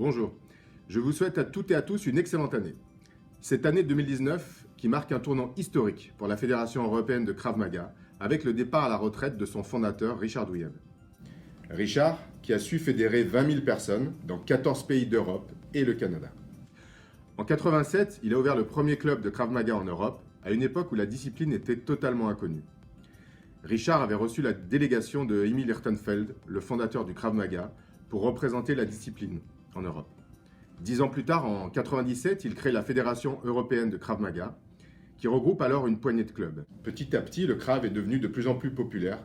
Bonjour, je vous souhaite à toutes et à tous une excellente année. Cette année 2019 qui marque un tournant historique pour la Fédération européenne de Krav Maga avec le départ à la retraite de son fondateur Richard Douilleb. Richard qui a su fédérer 20 000 personnes dans 14 pays d'Europe et le Canada. En 87, il a ouvert le premier club de Krav Maga en Europe à une époque où la discipline était totalement inconnue. Richard avait reçu la délégation de Emil Lichtenfeld, le fondateur du Krav Maga, pour représenter la discipline en Europe. 10 ans plus tard, en 97, il crée la Fédération européenne de Krav Maga, qui regroupe alors une poignée de clubs. Petit à petit, le Krav est devenu de plus en plus populaire,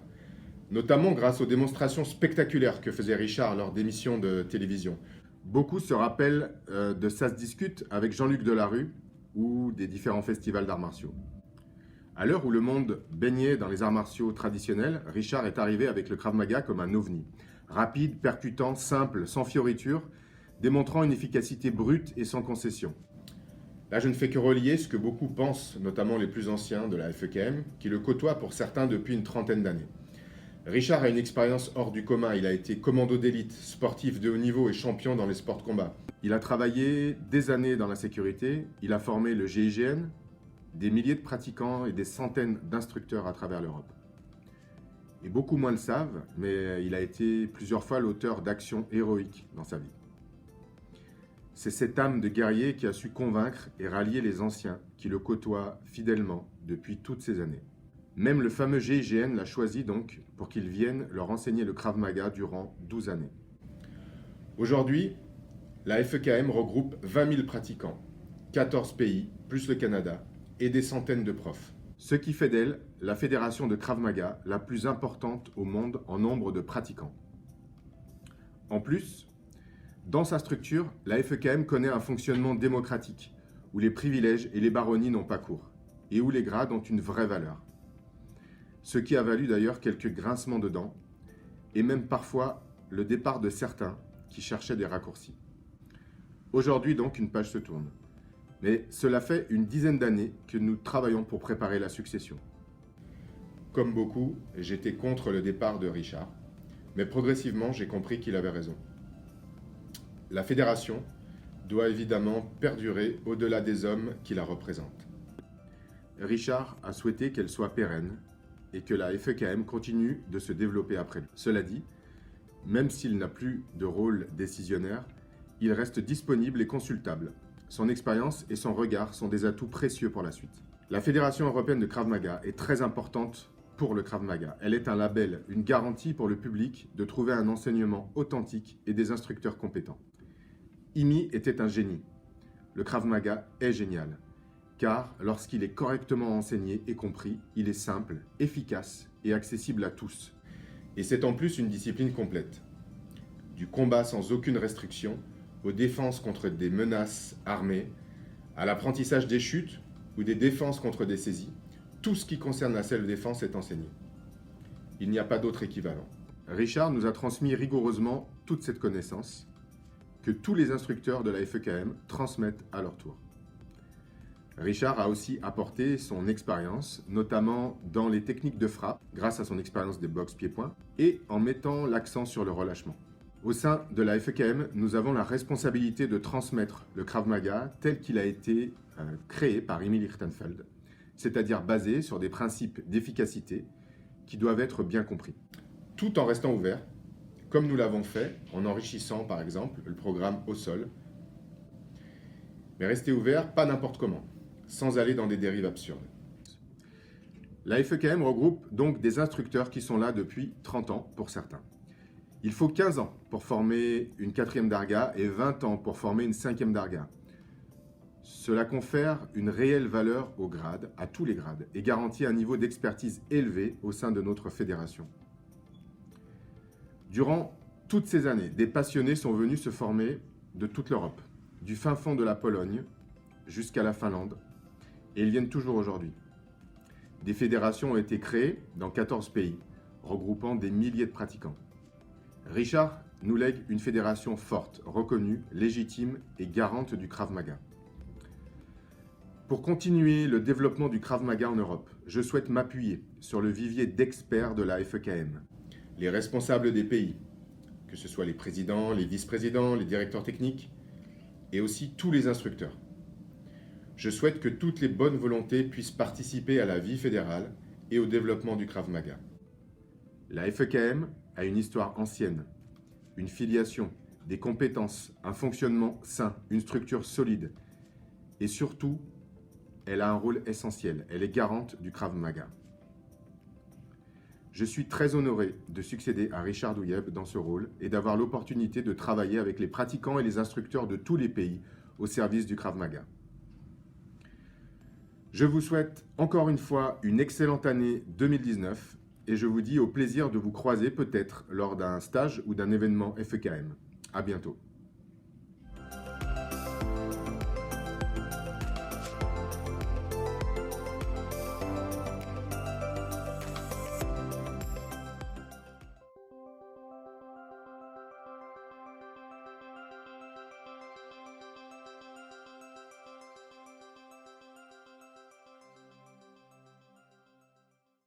notamment grâce aux démonstrations spectaculaires que faisait Richard lors d'émissions de télévision. Beaucoup se rappellent de Ça se discute avec Jean-Luc Delarue ou des différents festivals d'arts martiaux. À l'heure où le monde baignait dans les arts martiaux traditionnels, Richard est arrivé avec le Krav Maga comme un ovni. Rapide, percutant, simple, sans fioritures, démontrant une efficacité brute et sans concession. Là, je ne fais que relier ce que beaucoup pensent, notamment les plus anciens de la FEKM, qui le côtoient pour certains depuis une trentaine d'années. Richard a une expérience hors du commun. Il a été commando d'élite, sportif de haut niveau et champion dans les sports de combat. Il a travaillé des années dans la sécurité. Il a formé le GIGN, des milliers de pratiquants et des centaines d'instructeurs à travers l'Europe. Et beaucoup moins le savent, mais il a été plusieurs fois l'auteur d'actions héroïques dans sa vie. C'est cette âme de guerrier qui a su convaincre et rallier les anciens qui le côtoient fidèlement depuis toutes ces années. Même le fameux GIGN l'a choisi donc pour qu'il vienne leur enseigner le Krav Maga durant 12 années. Aujourd'hui, la FEKM regroupe 20 000 pratiquants, 14 pays, plus le Canada, et des centaines de profs. Ce qui fait d'elle la fédération de Krav Maga la plus importante au monde en nombre de pratiquants. En plus, dans sa structure, la FEKM connaît un fonctionnement démocratique, où les privilèges et les baronnies n'ont pas cours, et où les grades ont une vraie valeur. Ce qui a valu d'ailleurs quelques grincements de dents, et même parfois le départ de certains qui cherchaient des raccourcis. Aujourd'hui donc, une page se tourne. Mais cela fait une dizaine d'années que nous travaillons pour préparer la succession. Comme beaucoup, j'étais contre le départ de Richard, mais progressivement j'ai compris qu'il avait raison. La fédération doit évidemment perdurer au-delà des hommes qui la représentent. Richard a souhaité qu'elle soit pérenne et que la FEKM continue de se développer après lui. Cela dit, même s'il n'a plus de rôle décisionnaire, il reste disponible et consultable. Son expérience et son regard sont des atouts précieux pour la suite. La Fédération européenne de Krav Maga est très importante pour le Krav Maga. Elle est un label, une garantie pour le public de trouver un enseignement authentique et des instructeurs compétents. Imi était un génie. Le Krav Maga est génial, car lorsqu'il est correctement enseigné et compris, il est simple, efficace et accessible à tous. Et c'est en plus une discipline complète. Du combat sans aucune restriction, aux défenses contre des menaces armées, à l'apprentissage des chutes ou des défenses contre des saisies, tout ce qui concerne la self-défense est enseigné. Il n'y a pas d'autre équivalent. Richard nous a transmis rigoureusement toute cette connaissance que tous les instructeurs de la FEKM transmettent à leur tour. Richard a aussi apporté son expérience, notamment dans les techniques de frappe, grâce à son expérience des box pieds-poings, et en mettant l'accent sur le relâchement. Au sein de la FEKM, nous avons la responsabilité de transmettre le Krav Maga tel qu'il a été créé par Emil Lichtenfeld, c'est-à-dire basé sur des principes d'efficacité qui doivent être bien compris, tout en restant ouvert, comme nous l'avons fait en enrichissant par exemple le programme au sol. Mais rester ouvert, pas n'importe comment, sans aller dans des dérives absurdes. La FEKM regroupe donc des instructeurs qui sont là depuis 30 ans pour certains. Il faut 15 ans pour former une 4e darga et 20 ans pour former une 5e darga. Cela confère une réelle valeur aux grades, à tous les grades, et garantit un niveau d'expertise élevé au sein de notre fédération. Durant toutes ces années, des passionnés sont venus se former de toute l'Europe, du fin fond de la Pologne jusqu'à la Finlande, et ils viennent toujours aujourd'hui. Des fédérations ont été créées dans 14 pays, regroupant des milliers de pratiquants. Richard nous lègue une fédération forte, reconnue, légitime et garante du Krav Maga. Pour continuer le développement du Krav Maga en Europe, je souhaite m'appuyer sur le vivier d'experts de la FEKM, les responsables des pays, que ce soit les présidents, les vice-présidents, les directeurs techniques, et aussi tous les instructeurs. Je souhaite que toutes les bonnes volontés puissent participer à la vie fédérale et au développement du Krav Maga. La FEKM a une histoire ancienne, une filiation, des compétences, un fonctionnement sain, une structure solide. Et surtout, elle a un rôle essentiel. Elle est garante du Krav Maga. Je suis très honoré de succéder à Richard Douieb dans ce rôle et d'avoir l'opportunité de travailler avec les pratiquants et les instructeurs de tous les pays au service du Krav Maga. Je vous souhaite encore une fois une excellente année 2019 et je vous dis au plaisir de vous croiser peut-être lors d'un stage ou d'un événement FEKM. À bientôt.